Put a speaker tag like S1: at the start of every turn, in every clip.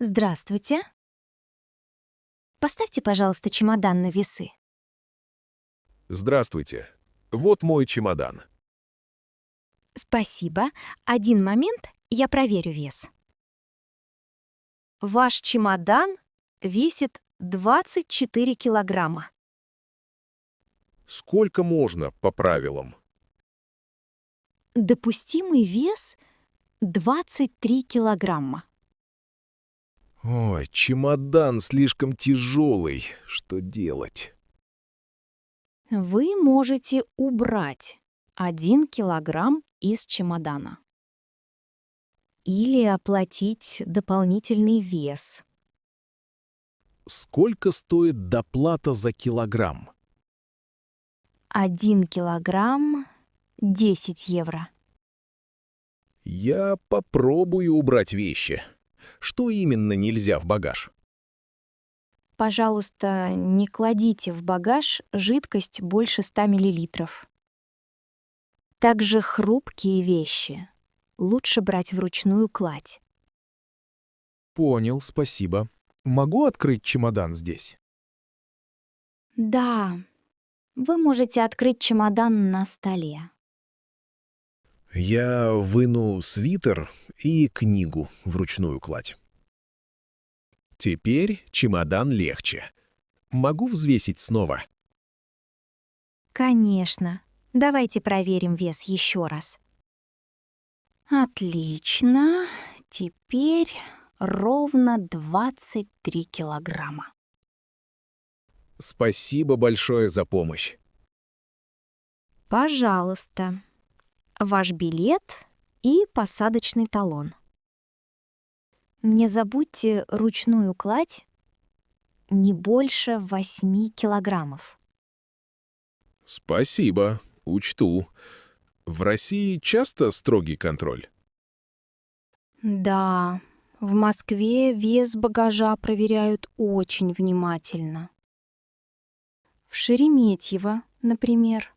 S1: Здравствуйте. Поставьте, пожалуйста, чемодан на весы.
S2: Здравствуйте. Вот мой чемодан.
S1: Спасибо. Один момент, я проверю вес. Ваш чемодан весит 24 килограмма.
S2: Сколько можно по правилам?
S1: Допустимый вес 23 килограмма.
S2: Ой, чемодан слишком тяжелый. Что делать?
S1: Вы можете убрать 1 килограмм из чемодана. Или оплатить дополнительный вес.
S2: Сколько стоит доплата за килограмм?
S1: 1 килограмм 10 евро.
S2: Я попробую убрать вещи. Что именно нельзя в багаж?
S1: Пожалуйста, не кладите в багаж жидкость больше 100 миллилитров. Также хрупкие вещи лучше брать вручную кладь.
S3: Понял, спасибо. Могу открыть чемодан здесь?
S1: Да, вы можете открыть чемодан на столе.
S2: Я выну свитер и книгу вручную кладь. Теперь чемодан легче. Могу взвесить снова?
S1: Конечно. Давайте проверим вес еще раз. Отлично. Теперь ровно 23 килограмма.
S2: Спасибо большое за помощь.
S1: Пожалуйста. Ваш билет и посадочный талон. Не забудьте ручную кладь не больше 8 килограммов.
S2: Спасибо, учту. В России часто строгий контроль?
S1: Да, в Москве вес багажа проверяют очень внимательно. В Шереметьево, например,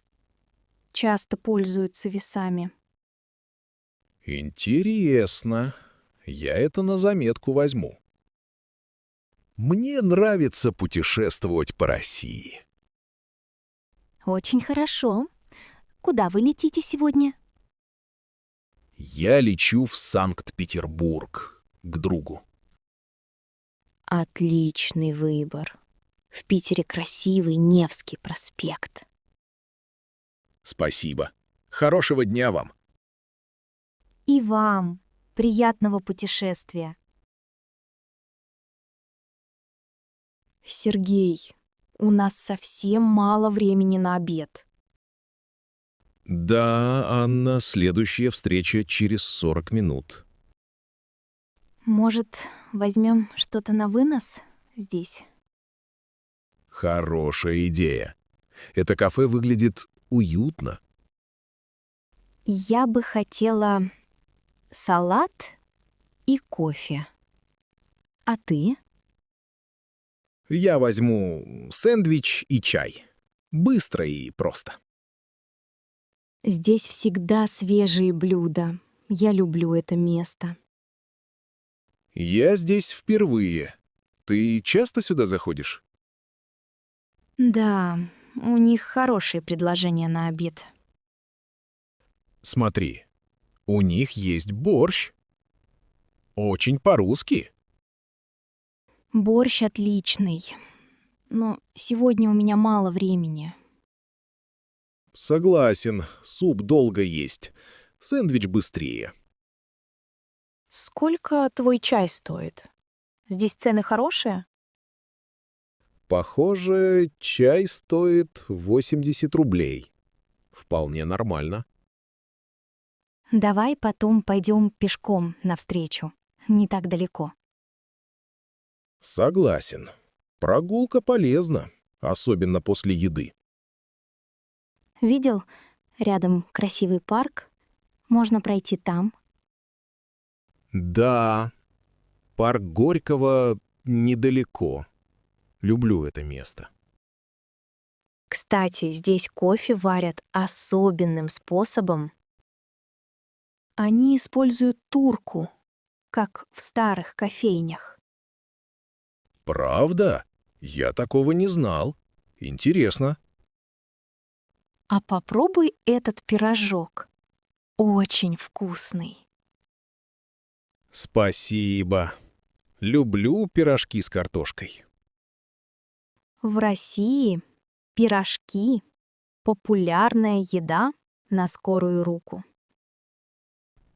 S1: часто пользуются весами.
S2: Интересно. Я это на заметку возьму. Мне нравится путешествовать по России.
S1: Очень хорошо. Куда вы летите сегодня?
S2: Я лечу в Санкт-Петербург к другу.
S1: Отличный выбор. В Питере красивый Невский проспект.
S2: Спасибо. Хорошего дня вам.
S1: И вам приятного путешествия. Сергей, у нас совсем мало времени на обед.
S2: Да, Анна, следующая встреча через 40 минут.
S1: Может, возьмем что-то на вынос здесь?
S2: Хорошая идея. Это кафе выглядит уютно.
S1: Я бы хотела салат и кофе. А ты?
S2: Я возьму сэндвич и чай. Быстро и просто.
S1: Здесь всегда свежие блюда. Я люблю это место.
S2: Я здесь впервые. Ты часто сюда заходишь?
S1: Да, у них хорошие предложения на обед.
S2: Смотри, у них есть борщ. Очень по-русски.
S1: Борщ отличный. Но сегодня у меня мало времени.
S2: Согласен, суп долго есть. Сэндвич быстрее.
S1: Сколько твой чай стоит? Здесь цены хорошие?
S2: Похоже, чай стоит 80 рублей. Вполне нормально.
S1: Давай потом пойдем пешком навстречу. Не так далеко.
S2: Согласен. Прогулка полезна, особенно после еды.
S1: Видел? Рядом красивый парк. Можно пройти там.
S2: Да, парк Горького недалеко. Люблю это место.
S1: Кстати, здесь кофе варят особенным способом. Они используют турку, как в старых кофейнях.
S2: Правда? Я такого не знал. Интересно.
S1: А попробуй этот пирожок. Очень вкусный.
S2: Спасибо. Люблю пирожки с картошкой.
S1: В России пирожки — популярная еда на скорую руку.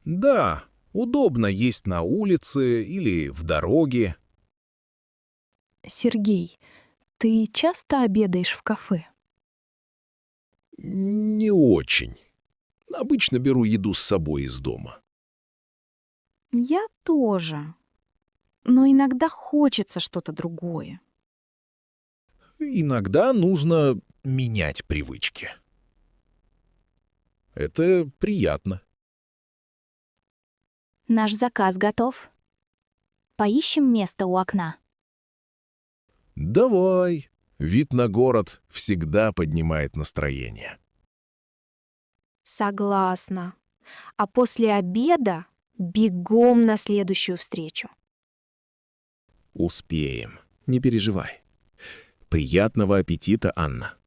S2: Да, удобно есть на улице или в дороге.
S1: Сергей, ты часто обедаешь в кафе?
S2: Не очень. Обычно беру еду с собой из дома.
S1: Я тоже. Но иногда хочется что-то другое.
S2: Иногда нужно менять привычки. Это приятно.
S1: Наш заказ готов. Поищем место у окна.
S2: Давай. Вид на город всегда поднимает настроение.
S1: Согласна. А после обеда бегом на следующую встречу.
S2: Успеем. Не переживай. Приятного аппетита, Анна.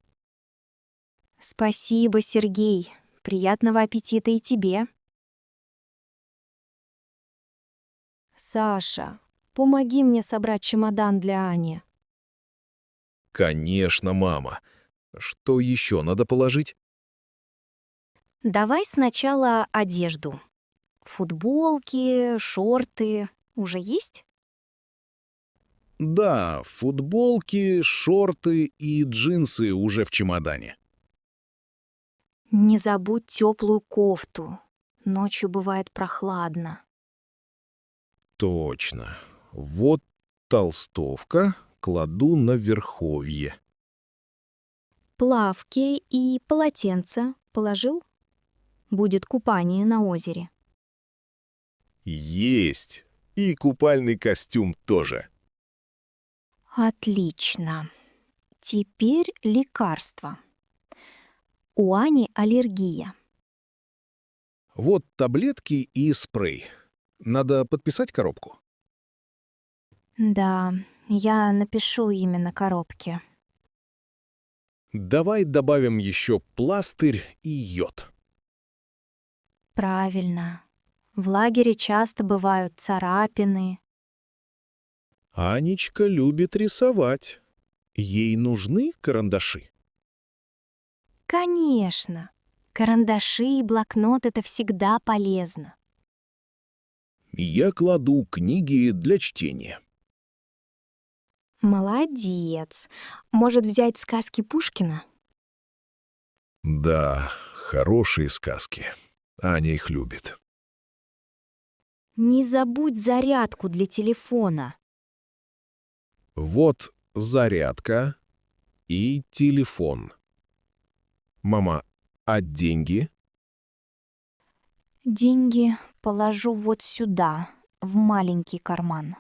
S1: Спасибо, Сергей. Приятного аппетита и тебе. Саша, помоги мне собрать чемодан для Ани.
S2: Конечно, мама. Что еще надо положить?
S1: Давай сначала одежду. Футболки, шорты. Уже есть?
S2: Да, футболки, шорты и джинсы уже в чемодане.
S1: Не забудь теплую кофту. Ночью бывает прохладно.
S2: Точно. Вот толстовка кладу на верховье.
S1: Плавки и полотенце положил? Будет купание на озере.
S2: Есть. И купальный костюм тоже.
S1: Отлично. Теперь лекарства. У Ани аллергия.
S2: Вот таблетки и спрей. Надо подписать коробку.
S1: Да, я напишу имя на коробке.
S2: Давай добавим еще пластырь и йод.
S1: Правильно. В лагере часто бывают царапины.
S2: Анечка любит рисовать. Ей нужны карандаши?
S1: Конечно. Карандаши и блокнот — это всегда полезно.
S2: Я кладу книги для чтения.
S1: Молодец. Может взять сказки Пушкина?
S2: Да, хорошие сказки. Аня их любит.
S1: Не забудь зарядку для телефона.
S2: Вот зарядка и телефон. Мама, а деньги?
S1: Деньги положу вот сюда, в маленький карман.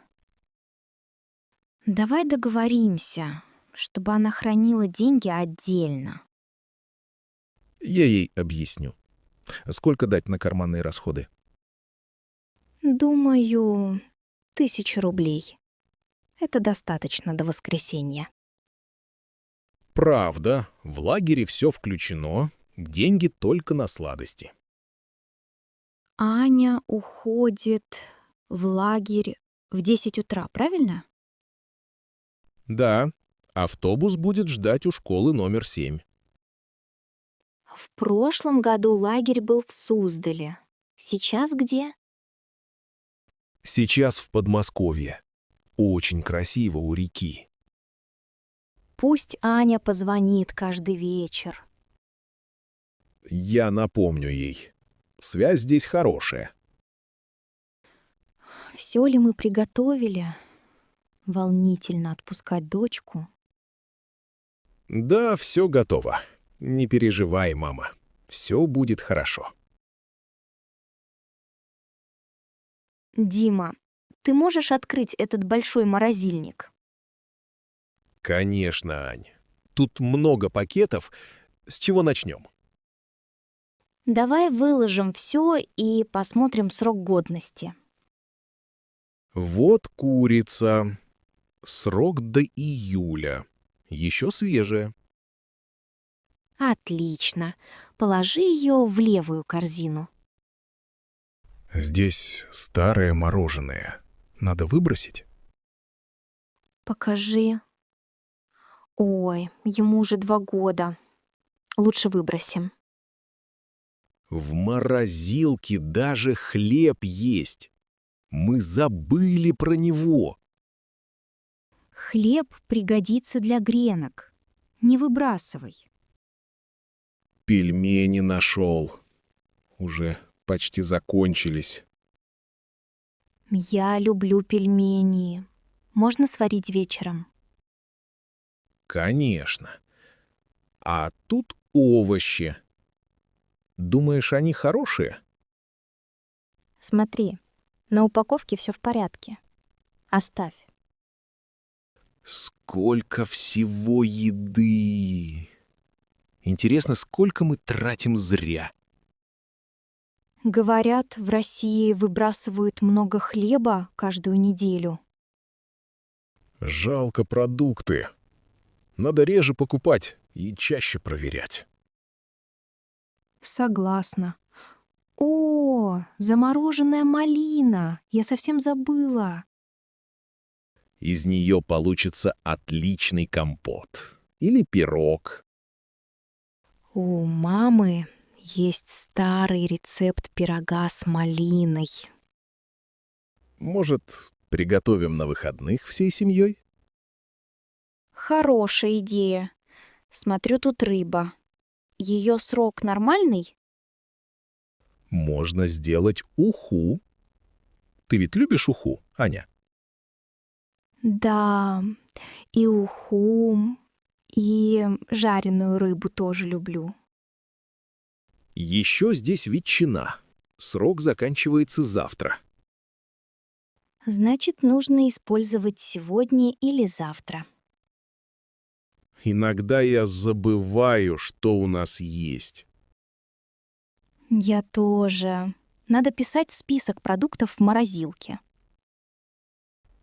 S1: Давай договоримся, чтобы она хранила деньги отдельно.
S2: Я ей объясню. Сколько дать на карманные расходы?
S1: Думаю, 1000 рублей. Это достаточно до воскресенья.
S2: Правда, в лагере все включено, деньги только на сладости.
S1: Аня уходит в лагерь в 10 утра, правильно?
S2: Да, автобус будет ждать у школы номер 7.
S1: В прошлом году лагерь был в Суздале. Сейчас где?
S2: Сейчас в Подмосковье. Очень красиво у реки.
S1: Пусть Аня позвонит каждый вечер.
S2: Я напомню ей. Связь здесь хорошая.
S1: Все ли мы приготовили? Волнительно отпускать дочку.
S2: Да, все готово. Не переживай, мама. Все будет хорошо.
S1: Дима, ты можешь открыть этот большой морозильник?
S2: Конечно, Ань. Тут много пакетов. С чего начнем?
S1: Давай выложим все и посмотрим срок годности.
S2: Вот курица. Срок до июля. Еще свежее.
S1: Отлично. Положи ее в левую корзину.
S2: Здесь старое мороженое. Надо выбросить?
S1: Покажи. Ой, ему уже 2 года. Лучше выбросим.
S2: В морозилке даже хлеб есть. Мы забыли про него.
S1: Хлеб пригодится для гренок. Не выбрасывай.
S2: Пельмени нашел. Уже почти закончились.
S1: Я люблю пельмени. Можно сварить вечером?
S2: Конечно. А тут овощи. Думаешь, они хорошие?
S1: Смотри, на упаковке все в порядке. Оставь.
S2: Сколько всего еды! Интересно, сколько мы тратим зря?
S1: Говорят, в России выбрасывают много хлеба каждую неделю.
S2: Жалко продукты. Надо реже покупать и чаще проверять.
S1: Согласна. О, замороженная малина. Я совсем забыла.
S2: Из нее получится отличный компот. Или пирог.
S1: У мамы есть старый рецепт пирога с малиной.
S2: Может, приготовим на выходных всей семьей?
S1: Хорошая идея. Смотрю, тут рыба. Ее срок нормальный?
S2: Можно сделать уху. Ты ведь любишь уху, Аня?
S1: Да, и уху, и жареную рыбу тоже люблю.
S2: Еще здесь ветчина. Срок заканчивается завтра.
S1: Значит, нужно использовать сегодня или завтра.
S2: Иногда я забываю, что у нас есть.
S1: Я тоже. Надо писать список продуктов в морозилке.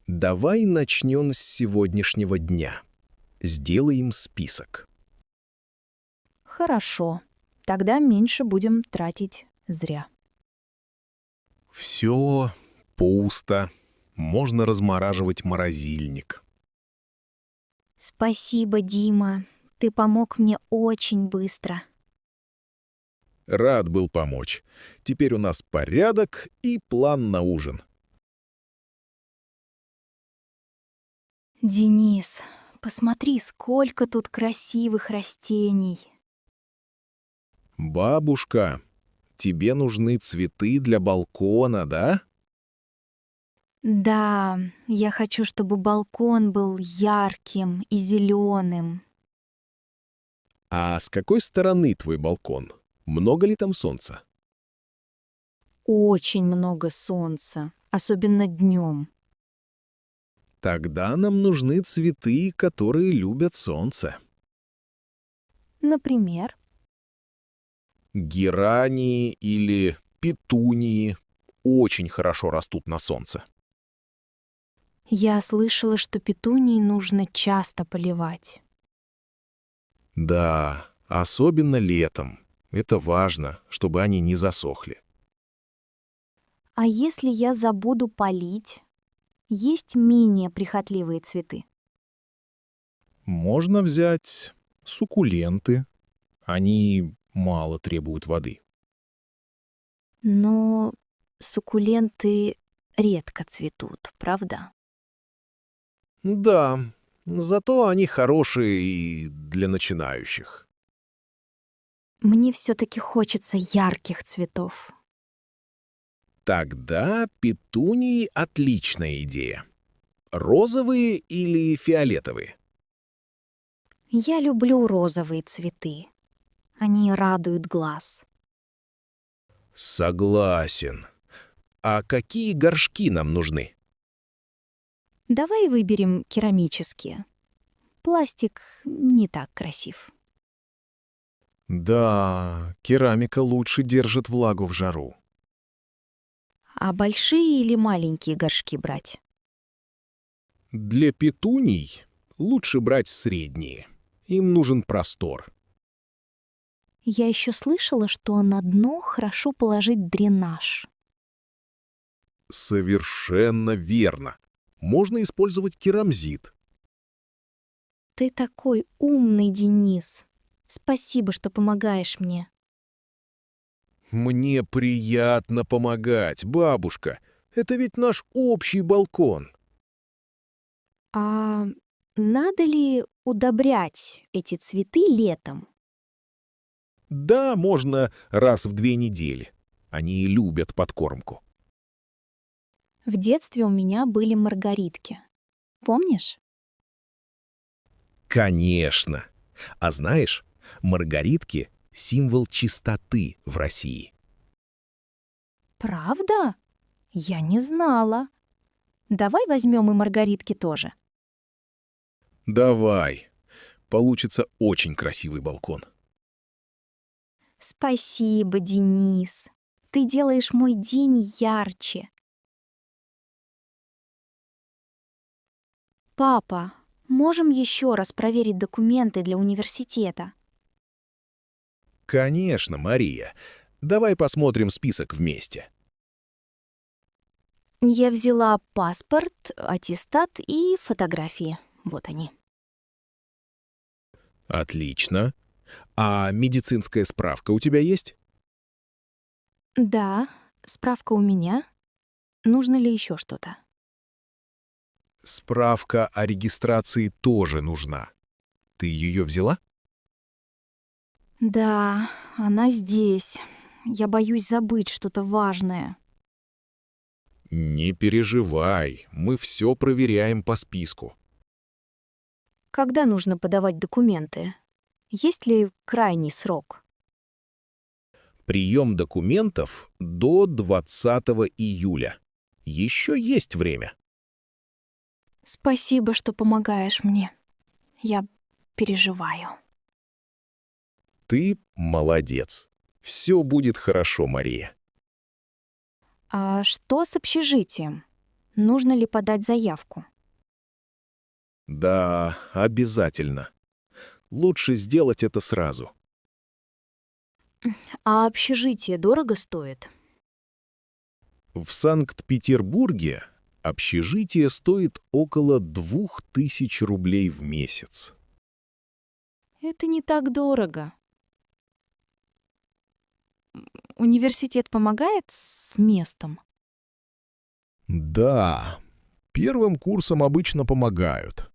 S2: Давай начнем с сегодняшнего дня. Сделаем список.
S1: Хорошо. Тогда меньше будем тратить зря.
S2: Все пусто. Можно размораживать морозильник.
S1: Спасибо, Дима. Ты помог мне очень быстро.
S2: Рад был помочь. Теперь у нас порядок и план на ужин.
S1: Денис, посмотри, сколько тут красивых растений.
S2: Бабушка, тебе нужны цветы для балкона, да?
S1: Да, я хочу, чтобы балкон был ярким и зеленым.
S2: А с какой стороны твой балкон? Много ли там солнца?
S1: Очень много солнца, особенно днем.
S2: Тогда нам нужны цветы, которые любят солнце.
S1: Например,
S2: Герани или петунии очень хорошо растут на солнце.
S1: я слышала, что петунии нужно часто поливать.
S2: Да, особенно летом. Это важно, чтобы они не засохли.
S1: А если я забуду полить? Есть менее прихотливые цветы.
S2: Можно взять суккуленты. Они мало требуют воды.
S1: Но суккуленты редко цветут, правда?
S2: Да, зато они хорошие и для начинающих.
S1: Мне все-таки хочется ярких цветов.
S2: Тогда петунии — отличная идея. Розовые или фиолетовые?
S1: Я люблю розовые цветы. Они радуют глаз.
S2: Согласен. А какие горшки нам нужны?
S1: Давай выберем керамические. Пластик не так красив.
S2: Да, керамика лучше держит влагу в жару.
S1: А большие или маленькие горшки брать?
S2: Для петуний лучше брать средние. Им нужен простор.
S1: Я еще слышала, что на дно хорошо положить дренаж.
S2: Совершенно верно. Можно использовать керамзит.
S1: Ты такой умный, Денис. Спасибо, что помогаешь мне.
S2: Мне приятно помогать, бабушка. Это ведь наш общий балкон.
S1: А надо ли удобрять эти цветы летом?
S2: Да, можно раз в 2 недели. Они любят подкормку.
S1: В детстве у меня были маргаритки. Помнишь?
S2: Конечно. А знаешь, маргаритки — символ чистоты в России.
S1: Правда? Я не знала. Давай возьмем и маргаритки тоже.
S2: Давай. Получится очень красивый балкон.
S1: Спасибо, Денис. Ты делаешь мой день ярче. Папа, можем еще раз проверить документы для университета?
S2: Конечно, Мария. Давай посмотрим список вместе.
S1: Я взяла паспорт, аттестат и фотографии. Вот они.
S2: Отлично. А медицинская справка у тебя есть?
S1: Да, справка у меня. Нужно ли еще что-то?
S2: Справка о регистрации тоже нужна. Ты ее взяла?
S1: Да, она здесь. Я боюсь забыть что-то важное.
S2: Не переживай, мы все проверяем по списку.
S1: Когда нужно подавать документы? Есть ли крайний срок?
S2: Прием документов до 20 июля. Еще есть время.
S1: Спасибо, что помогаешь мне. Я переживаю.
S2: Ты молодец. Все будет хорошо, Мария.
S1: А что с общежитием? Нужно ли подать заявку?
S2: Да, обязательно. Лучше сделать это сразу.
S1: А общежитие дорого стоит?
S2: В Санкт-Петербурге общежитие стоит около 2000 рублей в месяц.
S1: Это не так дорого. Университет помогает с местом?
S3: Да, первым курсом обычно помогают.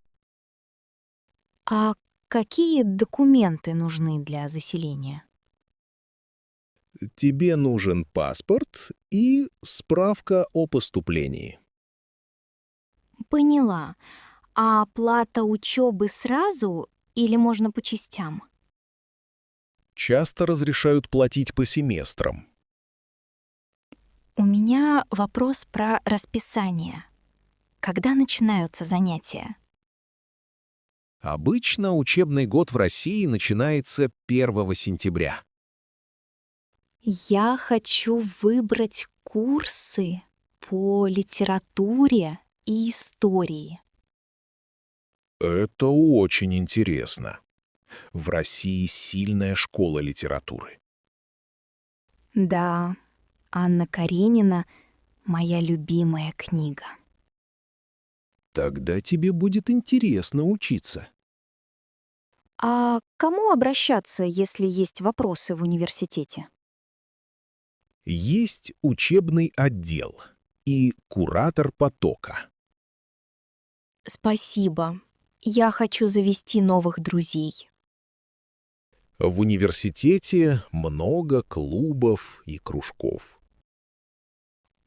S1: А какие документы нужны для заселения?
S2: Тебе нужен паспорт и справка о поступлении.
S1: Поняла. А оплата учебы сразу или можно по частям?
S2: Часто разрешают платить по семестрам.
S1: У меня вопрос про расписание. Когда начинаются занятия?
S2: Обычно учебный год в России начинается 1 сентября.
S1: Я хочу выбрать курсы по литературе и истории.
S2: Это очень интересно. В России сильная школа литературы.
S1: Да, Анна Каренина — моя любимая книга.
S2: Тогда тебе будет интересно учиться.
S1: А к кому обращаться, если есть вопросы в университете?
S2: Есть учебный отдел и куратор потока.
S1: Спасибо. Я хочу завести новых друзей.
S2: В университете много клубов и кружков.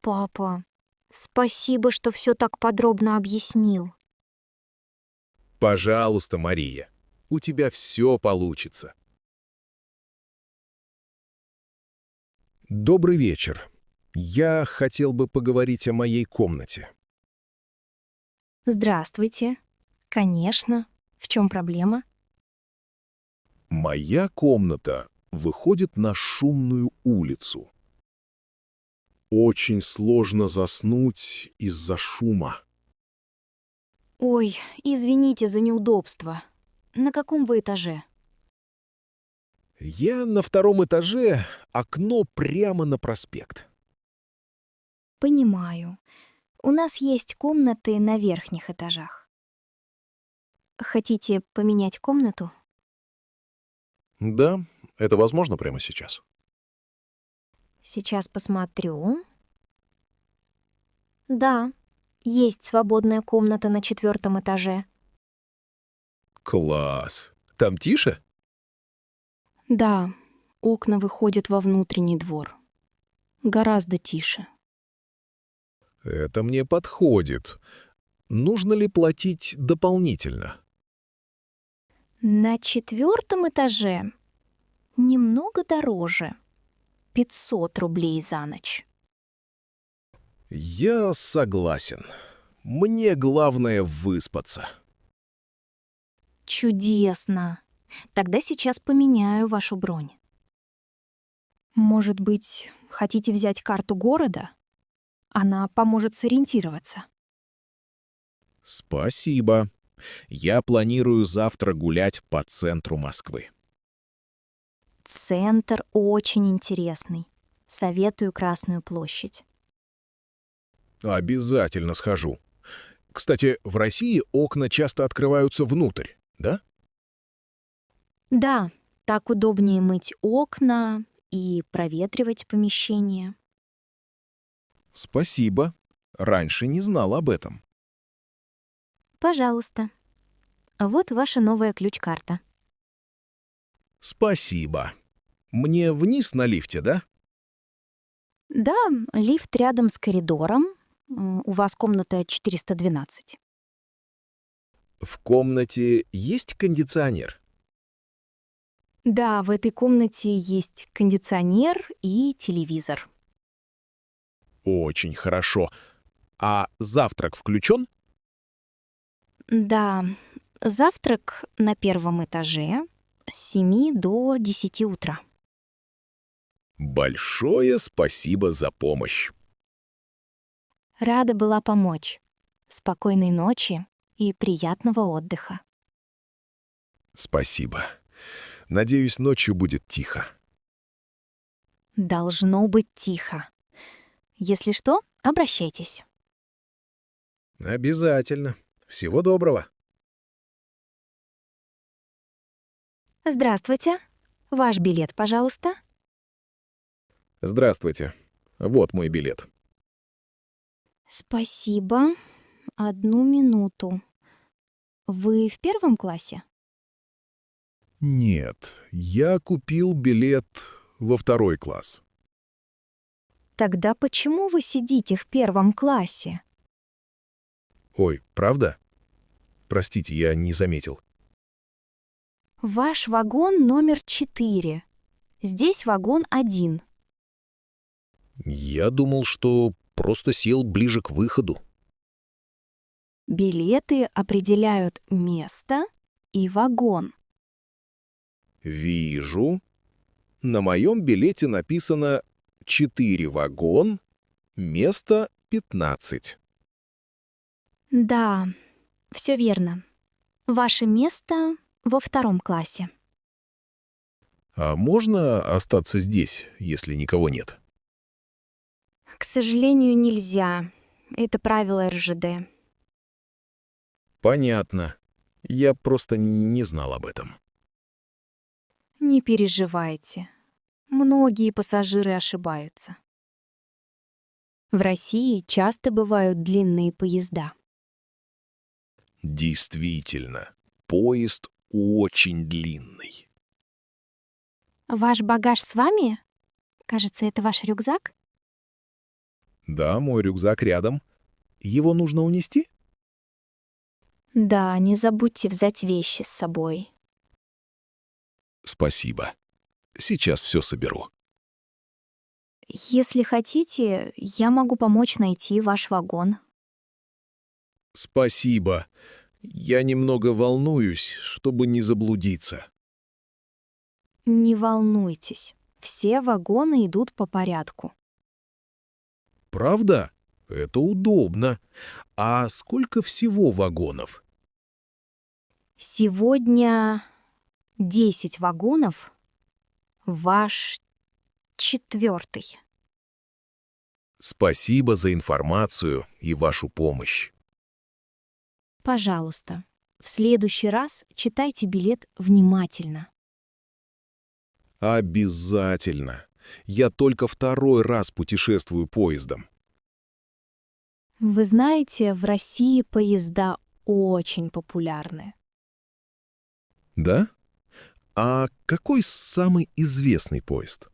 S1: Папа, спасибо, что все так подробно объяснил.
S2: Пожалуйста, Мария, у тебя все получится. Добрый вечер. Я хотел бы поговорить о моей комнате.
S1: Здравствуйте. Конечно. В чем проблема?
S2: Моя комната выходит на шумную улицу. Очень сложно заснуть из-за шума.
S1: Ой, извините за неудобство. На каком вы этаже?
S3: Я на втором этаже, окно прямо на проспект.
S1: Понимаю. У нас есть комнаты на верхних этажах. Хотите поменять комнату?
S2: Да, это возможно прямо сейчас.
S1: Сейчас посмотрю. Да, есть свободная комната на 4-м этаже.
S2: Класс. Там тише?
S1: Да, окна выходят во внутренний двор. Гораздо тише.
S2: Это мне подходит. Нужно ли платить дополнительно?
S1: На 4-м этаже немного дороже. 500 рублей за ночь.
S2: Я согласен. Мне главное выспаться.
S1: Чудесно. Тогда сейчас поменяю вашу бронь. Может быть, хотите взять карту города? Она поможет сориентироваться.
S2: Спасибо. Я планирую завтра гулять по центру Москвы.
S1: Центр очень интересный. Советую Красную площадь.
S2: Обязательно схожу. Кстати, в России окна часто открываются внутрь, да?
S1: Да, так удобнее мыть окна и проветривать помещение.
S2: Спасибо. Раньше не знал об этом.
S1: Пожалуйста. Вот ваша новая ключ-карта.
S2: Спасибо. Мне вниз на лифте, да?
S1: Да, лифт рядом с коридором. У вас комната 412.
S2: В комнате есть кондиционер?
S1: Да, в этой комнате есть кондиционер и телевизор.
S2: Очень хорошо. А завтрак включен?
S1: Да, завтрак на 1-м этаже с 7 до 10 утра.
S2: Большое спасибо за помощь.
S1: Рада была помочь. Спокойной ночи и приятного отдыха.
S2: Спасибо. Надеюсь, ночью будет тихо.
S1: Должно быть тихо. Если что, обращайтесь.
S2: Обязательно. Всего доброго.
S1: Здравствуйте. Ваш билет, пожалуйста.
S2: Здравствуйте. Вот мой билет.
S1: Спасибо. 1 минуту. Вы в 1-м классе?
S2: Нет, я купил билет во 2-й класс.
S1: Тогда почему вы сидите в 1-м классе?
S2: Ой, правда? Простите, я не заметил.
S1: Ваш вагон номер 4. Здесь вагон 1.
S2: Я думал, что просто сел ближе к выходу.
S1: Билеты определяют место и вагон.
S2: Вижу. На моем билете написано 4 вагон, место 15.
S1: Да, все верно. Ваше место во 2-м классе.
S2: А можно остаться здесь, если никого нет?
S1: К сожалению, нельзя. Это правило РЖД.
S2: Понятно. Я просто не знал об этом.
S1: Не переживайте. Многие пассажиры ошибаются. В России часто бывают длинные поезда.
S2: Действительно, поезд очень длинный.
S1: Ваш багаж с вами? Кажется, это ваш рюкзак?
S2: Да, мой рюкзак рядом. Его нужно унести?
S1: Да, не забудьте взять вещи с собой.
S2: Спасибо. Сейчас все соберу.
S1: Если хотите, я могу помочь найти ваш вагон.
S2: Спасибо. Я немного волнуюсь, чтобы не заблудиться.
S1: Не волнуйтесь, все вагоны идут по порядку.
S2: Правда? Это удобно. А сколько всего вагонов?
S1: Сегодня 10 вагонов, ваш 4-й.
S2: Спасибо за информацию и вашу помощь.
S1: Пожалуйста, в следующий раз читайте билет внимательно.
S2: Обязательно. Я только второй раз путешествую поездом.
S1: Вы знаете, в России поезда очень популярны.
S2: Да? А какой самый известный поезд?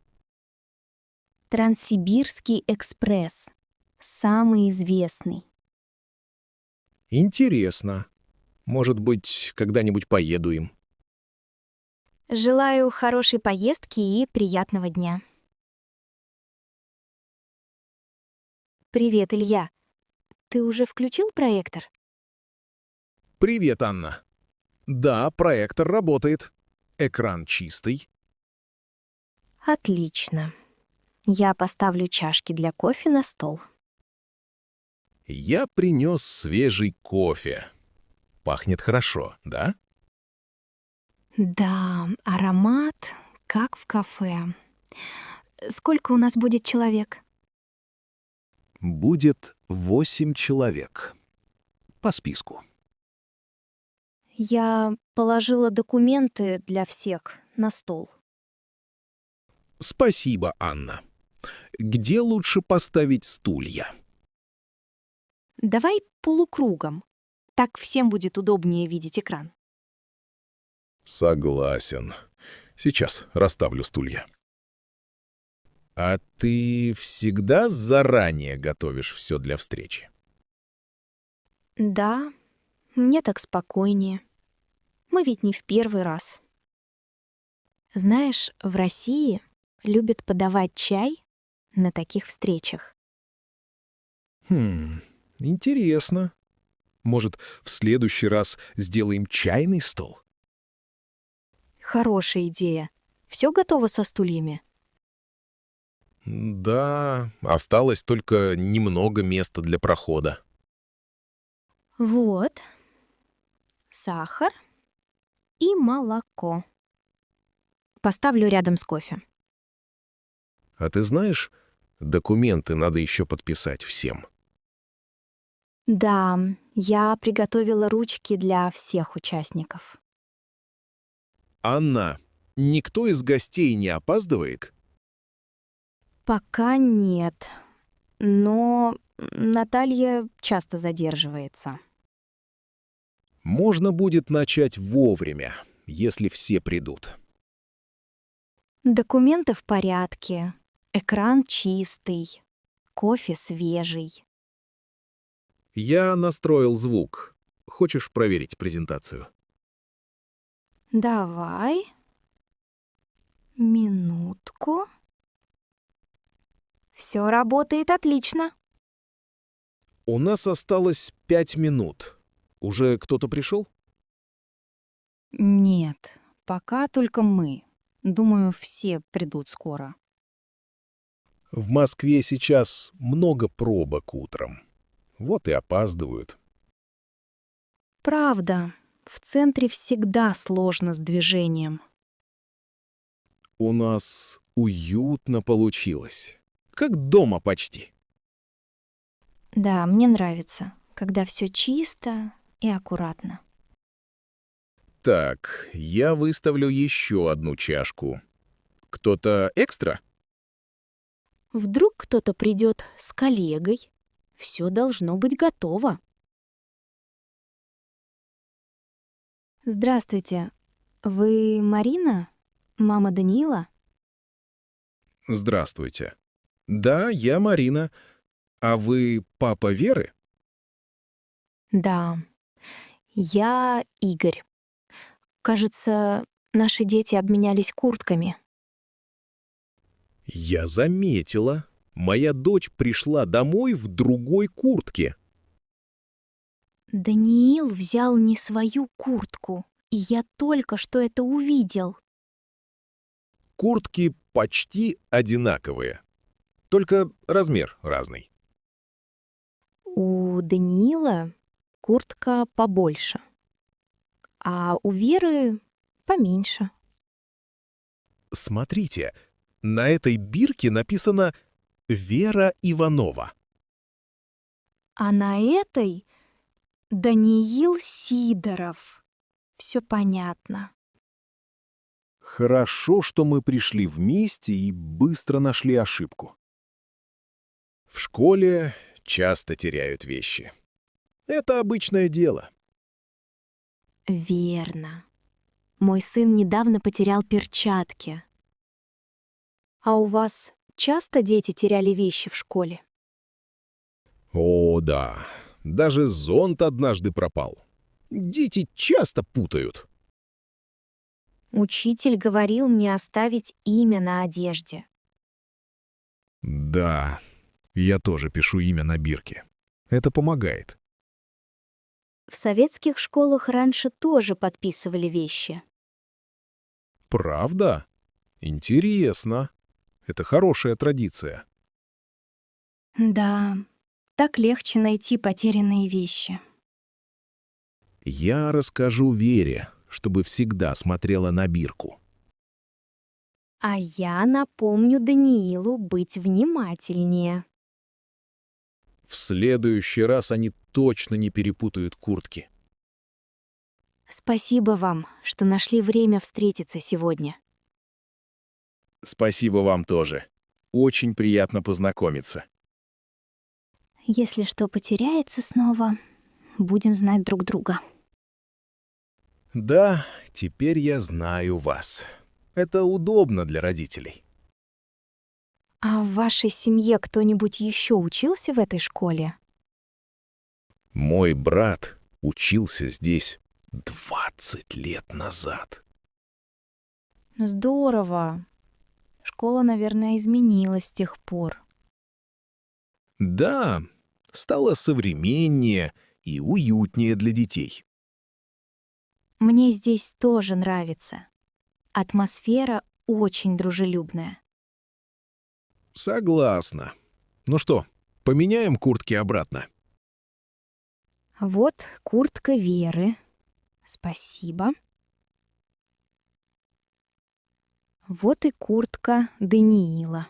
S1: Транссибирский экспресс. Самый известный.
S2: Интересно. Может быть, когда-нибудь поеду им.
S1: Желаю хорошей поездки и приятного дня. Привет, Илья. Ты уже включил проектор?
S2: Привет, Анна. Да, проектор работает. Экран чистый.
S1: Отлично. Я поставлю чашки для кофе на стол.
S2: Я принес свежий кофе. Пахнет хорошо, да?
S1: Да, аромат как в кафе. Сколько у нас будет человек?
S2: Будет 8 человек. По списку.
S1: Я положила документы для всех на стол.
S2: Спасибо, Анна. Где лучше поставить стулья?
S1: Давай полукругом. Так всем будет удобнее видеть экран.
S2: Согласен. Сейчас расставлю стулья. А ты всегда заранее готовишь все для встречи?
S1: Да, мне так спокойнее. Мы ведь не в первый раз. Знаешь, в России любят подавать чай на таких встречах.
S2: Интересно. Может, в следующий раз сделаем чайный стол?
S1: Хорошая идея. Все готово со стульями?
S2: Да, осталось только немного места для прохода.
S1: Вот. Сахар и молоко. Поставлю рядом с кофе.
S2: А ты знаешь, документы надо еще подписать всем.
S1: Да, я приготовила ручки для всех участников.
S2: Анна, никто из гостей не опаздывает?
S1: Пока нет, но Наталья часто задерживается.
S2: Можно будет начать вовремя, если все придут.
S1: Документы в порядке, экран чистый, кофе свежий.
S2: Я настроил звук. Хочешь проверить презентацию?
S1: Давай. Минутку. Все работает отлично.
S2: У нас осталось 5 минут. Уже кто-то пришел?
S4: Нет, пока только мы. Думаю, все придут скоро.
S2: В Москве сейчас много пробок утром. Вот и опаздывают.
S1: Правда, в центре всегда сложно с движением.
S2: У нас уютно получилось. Как дома почти.
S1: Да, мне нравится, когда все чисто и аккуратно.
S2: Так, я выставлю еще одну чашку. Кто-то экстра?
S1: Вдруг кто-то придет с коллегой. Все должно быть готово. Здравствуйте. Вы Марина? Мама Даниила?
S2: Здравствуйте. Да, я Марина. А вы папа Веры?
S1: Да. Я Игорь. Кажется, наши дети обменялись куртками.
S2: Я заметила. Моя дочь пришла домой в другой куртке.
S1: Даниил взял не свою куртку, и я только что это увидел.
S2: Куртки почти одинаковые. Только размер разный.
S1: у Даниила куртка побольше, а у Веры поменьше.
S2: Смотрите, на этой бирке написано «Вера Иванова».
S1: А на этой Даниил Сидоров. Все понятно.
S3: Хорошо, что мы пришли вместе и быстро нашли ошибку.
S2: В школе часто теряют вещи. Это обычное дело.
S1: Верно. Мой сын недавно потерял перчатки. А у вас часто дети теряли вещи в школе?
S2: О, да. Даже зонт однажды пропал. Дети часто путают.
S1: Учитель говорил мне оставить имя на одежде.
S3: Да, я тоже пишу имя на бирке. Это помогает.
S1: В советских школах раньше тоже подписывали вещи.
S2: Правда? Интересно. Это хорошая традиция.
S4: Да, так легче найти потерянные вещи.
S2: Я расскажу Вере, чтобы всегда смотрела на бирку.
S1: А я напомню Даниилу быть внимательнее.
S2: В следующий раз они точно не перепутают куртки.
S1: Спасибо вам, что нашли время встретиться сегодня.
S2: Спасибо вам тоже. Очень приятно познакомиться.
S1: Если что потеряется снова, будем знать друг друга.
S2: Да, теперь я знаю вас. Это удобно для родителей.
S1: А в вашей семье кто-нибудь еще учился в этой школе?
S2: Мой брат учился здесь 20 лет назад.
S4: Здорово. Школа, наверное, изменилась с тех пор.
S2: Да, стало современнее и уютнее для детей.
S1: Мне здесь тоже нравится. Атмосфера очень дружелюбная.
S2: Согласна. Ну что, поменяем куртки обратно?
S1: Вот куртка Веры. Спасибо. Вот и куртка Даниила.